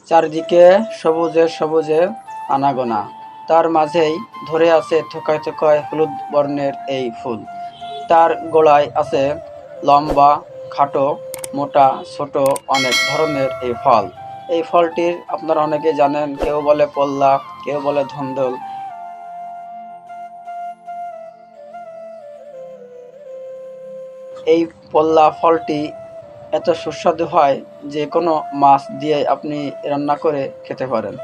চারিদিকে সবুজে সবুজে আনাগোনা, তার মাঝেই ধরে আছে থোকায় থোকায় হলুদ বর্ণের এই ফুল। তার গোড়ায় আছে লম্বা, খাটো, মোটা, ছোট অনেক ধরনের এই ফল। এই ফলটির আপনারা অনেকে জানেন, কেউ বলে পল্লা, কেউ বলে ধন্দল। এই পল্লা ফলটি এত সুস্বাদু হয় যে কোনো মাছ দিয়ে আপনি রান্না করে খেতে পারেন।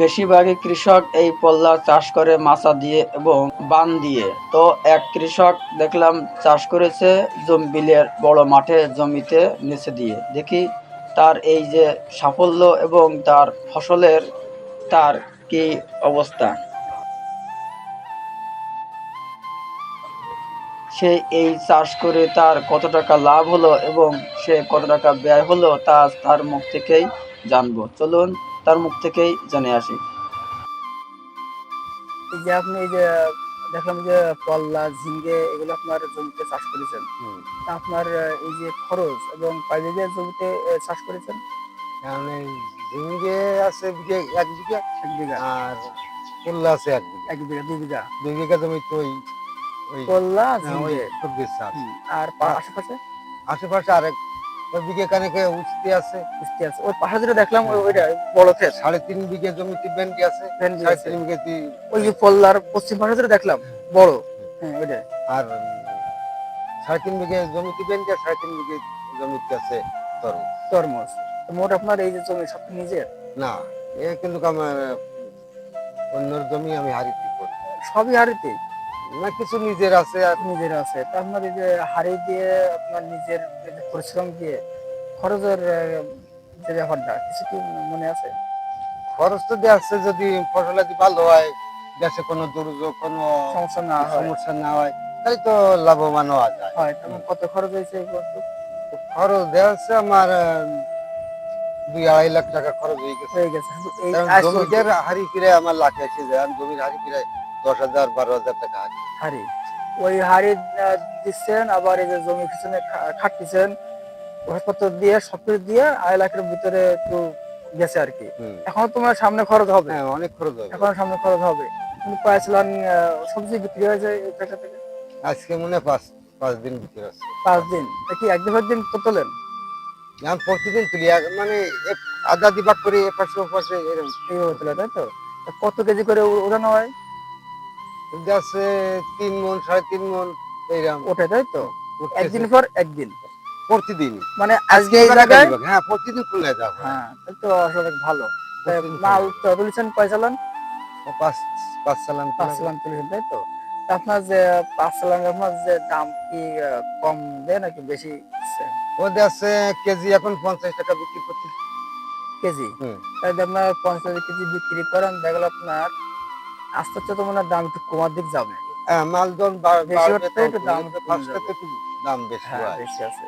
বেশিরভাগই কৃষক এই পল্লা চাষ করে মাচা দিয়ে এবং বান দিয়ে। তো এক কৃষক দেখলাম চাষ করেছে বিলের বড় মাঠে জমিতে নিচে দিয়ে। দেখি তার এই যে সাফল্য এবং তার ফসলের তার কি অবস্থা। সে এই চাষ করে তার কত টাকা লাভ হলো এবং সে কত টাকা ব্যয় হলো তা তার মুখ থেকেই জানবো। চলুন তার মুখ থেকেই জেনে আসি। এই যে আপনি এই যে দেখলাম যে পল্লা, ঝিঙ্গে এগুলো আপনার জমিতে চাষ করেছেন। তা আপনার এই যে খরচ এবং কয় বিঘা জমিতে চাষ করেছেন? মানে ঝিঙ্গে আছে এক বিঘা, 1 বিঘা। আর পল্লা আছে 1 বিঘা। 1 বিঘা, 2 বিঘা। 2 বিঘা জমিতে ওই ওই পল্লা, ওই ঝিঙ্গে। সবজির চাষ। আর আর আশেপাশে? আশেপাশে আরেক ওই বিঘে কানেকে উঠতে আছে। কুষ্টি আছে। ওই পাশে যেটা দেখলাম ওইটা বড় ক্ষেত। 3.5 বিঘা জমিতে ভেন্ডি আছে। ভেন্ডি আছে। 3.5 বিঘাতে ওই যে পল্লার পশ্চিম পাশে যেটা দেখলাম বড়, হ্যাঁ ওইটা। আর 3.5 বিঘা জমিতে ভেন্ডি আর 3.5 বিঘা জমিতে আছে তরমুজ। তরমুজ। মোট আপনার এই যে জমি সব নিজের? না, এ কিন্তু আমার অন্যর জমি আমি হারিতে করি। সবই হাড়িতে? না, কিছু নিজের আছে আর নিজের আছে। তা আপনার এই যে হাড়ি দিয়ে আপনার নিজের এই যে পরিশ্রম দিয়ে খরচের যে ব্যাপারটা কিছু কি মনে আছে? খরচ তো দেওয়া যদি ফসলাদি ভালো হয়, দেশে কোনো দুর্যোগ কোনো সমস্যা না হয়? সমস্যা না হয়, তাহলে তো লাভবান হওয়া যায়। হয়। তেমন কত খরচ হয়েছে এই পর্যন্ত? খরচ দেওয়া হচ্ছে আমার 2-2.5 লাখ টাকা খরচ হয়ে গেছে। হয়ে গেছে শুধু এই কারণ আজ পর্যন্ত? জমিটার হাড়ি ফিরে আমার লাখ এসে যায়। আর জমির হাড়ি ফিরে 10,000-12,000 টাকা হাড়ি। হাড়ি। ওই হাড়ি দিচ্ছেন, আবার এই যে জমির পিছনে খাটতেছেন, ওষুধপত্র দিয়ে সবকিছু দিয়ে 2.5 লাখের ভিতরে একটু গেছে আর কি। এখনো তোমার সামনে খরচ হবে? হ্যাঁ, অনেক খরচ হবে। এখনো সামনে খরচ হবে। কিন্তু পাইছিলেন সবজি বিক্রি হয়ে যায় এই টাকা থেকে? আজকে মনে হয় 5 দিন বিক্রি হচ্ছে। 5 দিন? কি এক দিন তো তোলেন? আমি প্রতিদিন তুলি, মানে আধা দিবাগ করে এপাশে ওপাশে এরকম এইভাবে তোলে, তাই তো? তা কত কেজি করে উঠানো হয়? আছে 3 মণ, 3.5 মণ এইরকম ওঠে, তাই তো? উঠতেছে একদিন পর একদিন? প্রতিদিন। মানে আজকে আজকে এই জায়গায়? হ্যাঁ, প্রতিদিন খুলে যাব। হ্যাঁ, তাই তো আসলে ভালো। প্রতিদিন মাল তুলেছেন কয় চালান? 5 চালান 5 চালান তুলেছেন, তাই তো? তা আপনার যে 5 চালান আপনার যে দাম কি কম দেয় নাকি বেশি দিচ্ছে? ওদের আছে কেজি এখন 50 টাকা বিক্রি করছে। কেজি? তাহলে আপনার 50 কেজি বিক্রি করেন, দেখলো আপনার আস্তে আস্তে তো মনে হয় দাম একটু কমার দিক যাবে। হ্যাঁ, মাল যখন বেশি বাড়বে হচ্ছে তখন একটু দাম কমে ফার্স্টে যাবে। তো একটু দাম বেশি হ্যাঁ, হয়। বেশি আছে।